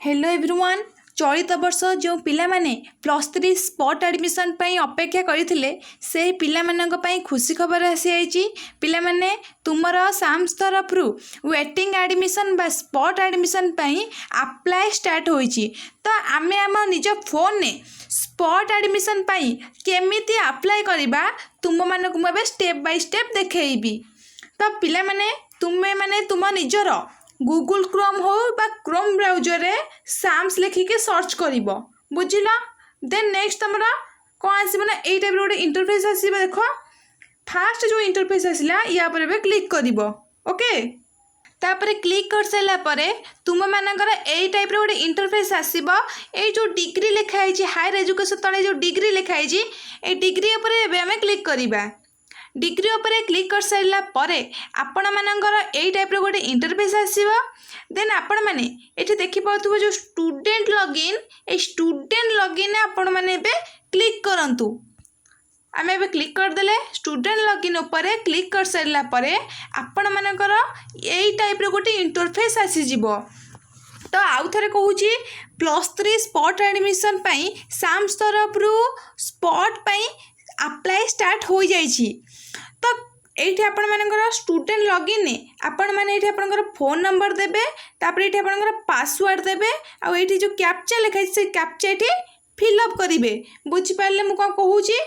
Hello everyone. चलित वर्ष जो पिला माने +3 स्पॉट एडमिशन पई अपेक्षा करथिले से पिला मानक पई खुशी खबर आसी आइची। पिला माने तुमर साम्स तरफ रु वेटिंग एडमिशन बा स्पॉट एडमिशन पई अप्लाई स्टार्ट होईची। तो आमे आम निज फोन ने स्पॉट एडमिशन पई केमिति अप्लाई करबा तुम मानक मबे स्टेप बाय स्टेप देखैबी। तो पिला माने तुमे माने तुम निजर गूगल क्रोम हो बा क्रोम ब्राउजर रे साम्स लिखिके सर्च करिवो बुझिला। देन नेक्स्ट हमरा कोन आसीबो ना एई टाइप रो गोटे इंटरफेस आसीबो। देखो फास्ट जो इंटरफेस आसिला या पर बे क्लिक करिवो। ओके तापर क्लिक कर सला परे तुम मानकर एई टाइप रो गोटे इंटरफेस आसीबो। एई जो डिग्री लिखाई छी हायर एजुकेशन तळे जो डिग्री लिखाई छी ए डिग्री ऊपर एबे हमें क्लिक करिबा। डिग्री ऊपर क्लिक कर सारा पर आपण मानकर एई टाइप रो गोटे इंटरफेस आसीबो। देन आपण माने एठी देखि पाउथबो जो student login a student login आपण माने बे क्लिक करंतु। आमे बे क्लिक कर देले स्टूडेंट लॉगिन ऊपर क्लिक कर सारा पर आपण मानकर एई टाइप रो गोटे इंटरफेस आसी जिवो। तो आउ थरे कहूची +3 स्पॉट एडमिशन पई साम्स तरफ रु स्पॉट पई अप्लाई स्टार्ट हो जाइछि। तो एठी आपण मानकर स्टूडेंट लॉगिन ने आपण माने एठी आपनकर फोन नंबर देबे तापर एठी आपनकर पासवर्ड देबे आ एठी जो कैप्चा लिखाइ से कैप्चा एठी फिल अप करिवे। बुझि पारले मु कोन कहूची।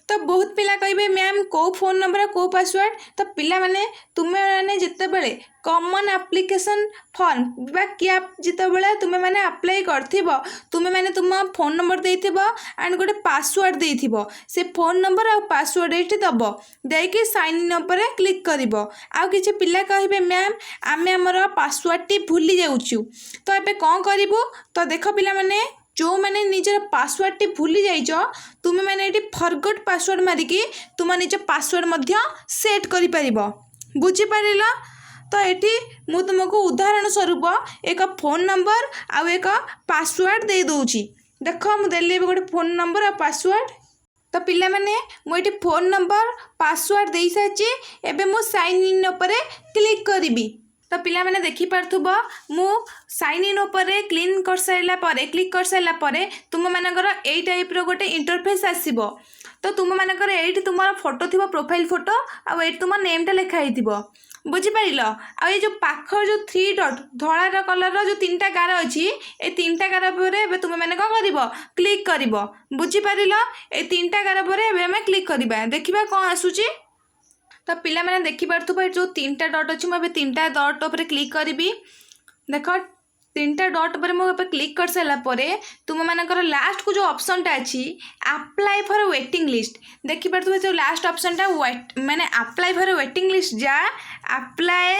तो बहुत पिला कहिबे मैम को फोन नंबर को पासवर्ड। तो पिला माने तुमे माने जिते बेले कॉमन एप्लिकेशन फॉर्म बा कैप जिते बेले तुमे माने अप्लाई करथिबो तुमे माने तुम फोन नंबर देथिबो एंड गोटे पासवर्ड देथिबो। से फोन नंबर आ पासवर्ड एठी दबो देके साइन इन ऊपर क्लिक करिवो। आ किछि पिला कहिबे मैम आमे हमर पासवर्ड टी भूली जाउछु। तो एबे कोन करिवो। तो देखो पिला माने जो मैंने निजर पासवर्ड टी भूली जाइछ तुम मैंने ये फरगट पासवर्ड मारिकी तुम निज पासवर्ड मध्य सेट करि परिबो। बुझी पारिलो। तो एठी मु तुमको उदाहरण स्वरूप एक फोन नंबर आ एक पासवर्ड दे दोची। देखो मु देली गोटे फोन नंबर आ पासवर्ड। तो पिला माने मु एठी फोन नंबर पासवर्ड दे साची एबे मु साइन इन ऊपर क्लिक करिबी। तो पिला माने देखि पारथुबो मु साइन इन ऊपर क्लिक कर सारा पर तुम मानकर एई टाइप रो गोटे इंटरफेस आसीबो। तो तुम मानकर एठी तुमर फोटो थिबो प्रोफाइल फोटो आ एठी तुम नेम टा लिखा हिथिबो। बुझी पारिलो। आ ये जो पाखर जो 3 डॉट धळा कलर रो जो तीनटा गार अछि ए तीनटा गार पर एबे तुम माने को करिवो क्लिक करिवो। बुझी पारिलो। ए तीनटा गार पर एबे हम क्लिक करिबा देखिबा कोन आसुची। तो पिला माने देखि पारथुबो जो तीनटा डॉट अछि म तीनटा डॉट ऊपर क्लिक करिवि। देखो तीनटा डॉट पर मो क्लिक कर सारा पर तुम मानकर लास्ट को जो ऑप्शन टा अछि अप्लाई फॉर वेटिंग लिस्ट देखि पारथुबो जो लास्ट ऑप्शन टा माने अप्लाई फॉर वेटिंग लिस्ट जा अप्लाई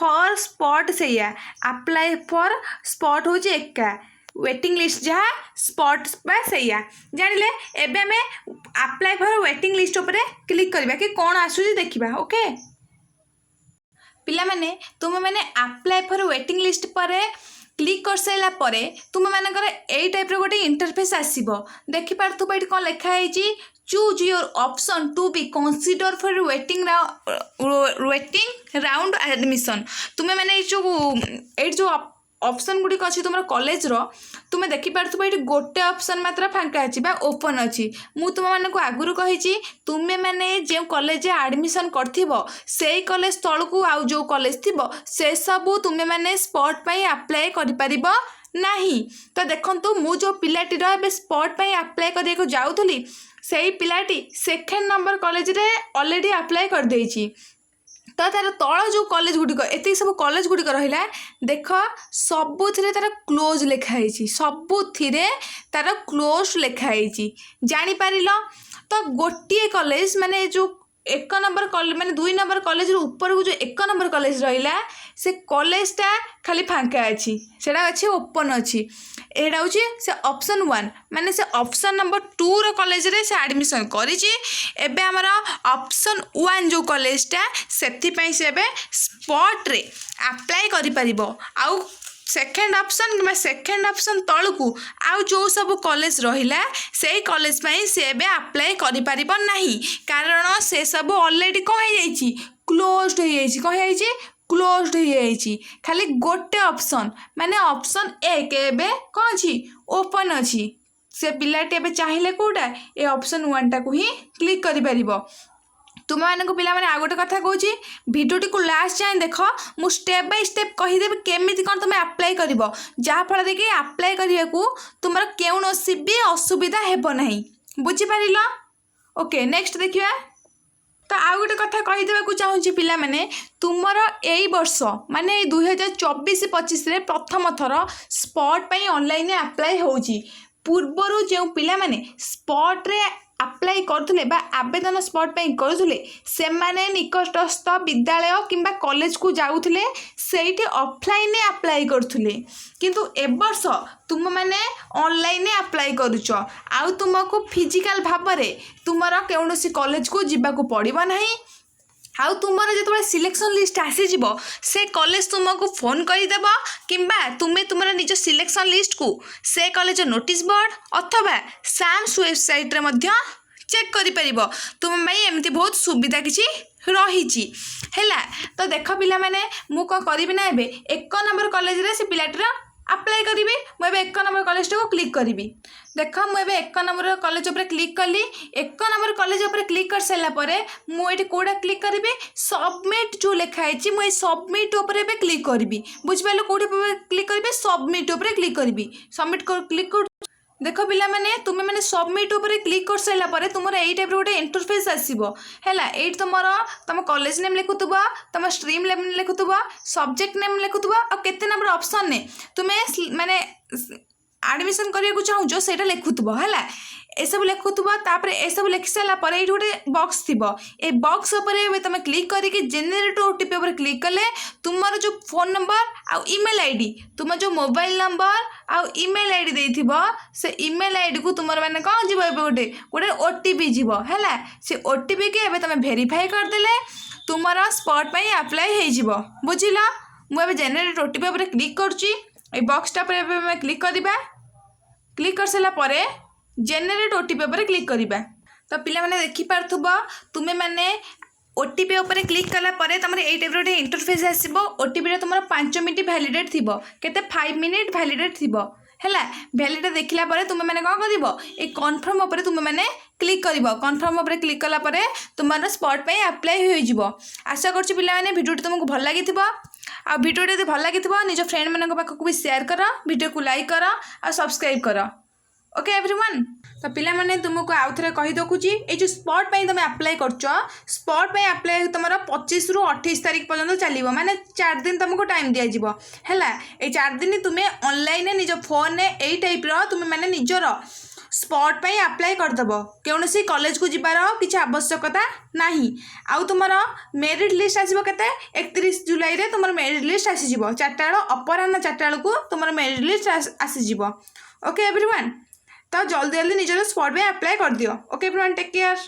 फॉर स्पॉट से या अप्लाई फॉर स्पॉट हो जे एका वेटिंग लिस्ट जहाँ स्पॉट बा सैया जानिले। एबे हमें अप्लाई फॉर वेटिंग लिस्ट ऊपर क्लिक करबा कि कौन आसुची देखिबा। ओके पिला माने तुम माने अप्लाई फॉर वेटिंग लिस्ट पर क्लिक कर सारा पर तुम मानकर एई टाइप रो गोटे इंटरफेस आसीबो। देखि पारथुबो एठी कोन लिखा हैची choose your option to be consider for waiting round admission. तुमे माने जो ऑप्शन गुडी अच्छी तुम कॉलेज रो तुम देखि पारथुबो एठी गोटे ऑप्शन मात्र फांका अछि बा ओपन अछि। मु तुम माने को आगुरु कहिछि तुमे माने जे कॉलेज एडमिशन करथिबो सेई कॉलेज तळकु आउ जो कॉलेज थिबो से सब तुमे माने स्पॉट पई अप्लाई करि परिबो नाही। तो देखंतु मु जो पिलाटी रो बे स्पॉट पई अप्लाई करिया को जाउथली सेई पिलाटी सेकंड नंबर कॉलेज रे ऑलरेडी अप्लाई कर देछि। तो तार तल जो कॉलेज गुड़िक एत सब कॉलेज गुड़िक रहा देख सबुथिरे तार क्लोज लिखाई सबुथिरे तार क्लोज लिखाई जापर। तो गोटे कॉलेज माने जो 1 नंबर कॉलेज माने 2 नंबर कॉलेज ऊपर को जो 1 नंबर कॉलेज रहा से कॉलेजटा खाली फांका अच्छी सेटा अच्छी ओपन अच्छी। एटा हूँ से ऑप्शन 1 माने से ऑप्शन नंबर 2 रो कॉलेज रे से एडमिशन करिछि। एबे हमर ऑप्शन 1 जो कॉलेजटा सेथि पई से एबे स्पॉट रे अप्लाई करि परिबो। आउ सेकेंड ऑप्शन तलकू आउ जो सब कॉलेज रहिला से कॉलेज पई से एबे अप्लाई करि परिबो नाही कारण से सब ऑलरेडी कह जाइछि क्लोज्ड हो जाइछि कह जाइछि क्लोज्ड हो जाइए खाली गोटे ऑप्शन माने ऑप्शन एक एबे कौन अछि ओपन अछि से पिलाटी एबे चाहिए कोटा ए ऑप्शन 1 टाको ही क्लिक करि परिबो तुम मानक पिला माने आ गोटे कथा कहूँ भिडियोटी को लास्ट जाए देख मु स्टेप बाय स्टेप कहीदेवी केमी कौन तुम अप्लाई कर जहाँफल कि अप्लाई करने को तुम कौन भी असुविधा हेब ना बुझीपार ओके नेक्स्ट देखिए तो आउ गोटे कथा कहीदेवा चाहूँगी पिला माने तुमर यही वर्ष माने 2024-25 प्रथम थर स्पॉट पे ऑनलाइन अप्लाई होची पूर्वर जो पिला माने स्पॉट रे अप्लाई करुले आवेदन स्पॉट पे करुले से माने निकटस्थ विद्यालय किंबा कॉलेज को जाऊले से ऑफलाइन अप्लाई करुले किंतु ए वर्ष तुम माने ऑनलाइन अप्लाई करुच आउ तुमको फिजिकल भाव में तुमर कौन कॉलेज को जीवाक पड़ो ना आउ तुमर जो सिलेक्शन लिस्ट आसीज से कॉलेज तुमको फोन करदेव किंबा तुम्हें तुम निज सिलेक्शन लिस्ट को से कॉलेज नोटिस बोर्ड अथवा साम्स वेबसाइट रे मध्य चेक करि परिबो तुम भाई एमती बहुत सुविधा किसी रही है तो देख पिला माने मु कौन करी ना एबे 1 नंबर कॉलेज रे से पिलाटर अप्लाई करी मुझे 1 नंबर कॉलेज को क्लिक करी देख मुझे 1 नंबर कॉलेज उपर क्लिक कली 1 नंबर कॉलेज उपर क्लिक कर सारापर मुझे कौटा क्लिक करी सबमिट जो लिखाई मुझे सबमिट उपर क्लिक करी बुझिपारे कौटे क्लिक करी सबमिट उपर क्लिक करी सबमिट क्लिक कर देख पिला माने तुम्हें माने सबमिट उपर क्लिक कर सारापर तुम यही टाइप गोटे इंटरफेस आसो है ये तुम कॉलेज नेम लिखुव तुम स्ट्रीम नेम लिखुव सब्जेक्ट नेम लिखुव और केते नंबर ऑप्शन ने तुम्हें माने एडमिशन करने चाहूँ से लिखुव है ए सब लिखुव ए सब लिखि सारापर ये गोटे बॉक्स थी ए बॉक्स उपर तुम क्लिक करके जेनेरेट ओटीपी उपर क्लिक कले तुमर जो फोन नंबर आउ ईमेल आईडी तुम जो मोबाइल नंबर आउ ईमेल आईडी देथिबो से ईमेल आईडी को तुमर माने कौन जीव गोटे गोटे ओटीपी जीव है से ओटीपी के एबे तुम वेरीफाई करदेले तुमर स्पॉट पे अप्लाई हो बुझिल मुझे जेनेरेट ओटीपी उपर क्लिक करुच्ची ए बॉक्सटा पर क्लिक करवा क्लिक कर सारापर जेनेरेट ओटीपी उपर क्लिक करवा तो पिला माने देखि पारथुब तुमे माने ओटीपी उपर क्लिक कला परे तुम यही टाइप गोटे इंटरफेस आसो ओटीपी तुम 5 मिनट भैलिडेट थी केते 5 मिनट भैलिडेट थी है भैलिडेट देखला परे तुम मैंने कौन कर ये कन्फर्म उपर तुम मैंने क्लिक कर कन्फर्म उपर क्लिक कला परे तुम स्पॉट पे अप्लाई हो आशा करछि पिला माने वीडियोटी तुमको भल लगी आ वीडियोटी यदि भल लगी निज फ्रेंड मान पाखक भी शेयर कर वीडियो को लाइक कर आ सब्सक्राइब कर ओके एवरीवन तो पिला माने तुमको आउ थे कही दखुची ये जो स्पॉट पे तुम अप्लाई करछ स्पॉट पे अप्लाई तुम 25 ରୁ 28 तारीख पर्यंत चलो माने 4 दिन तुमको टाइम दि जाव है ये 4 दिन तुम्हें ऑनलाइन निज फोन यही टाइप तुम माने निजर स्पॉट पे अप्लाई करदेव कौन सी कॉलेज को जीवार किसी आवश्यकता नहीं आउ तुम मेरिट लिस्ट आसो के 31 जुलाई रे तुम मेरिट लिस्ट आसीज 4टा अपराह 4टा को तुम मेरिट लिस्ट आसीज ओके एवरीवन तो जल्दी जल्दी निजर स्पॉट पे अप्लाई कर दियो ओके एवरीवन टेक केयर।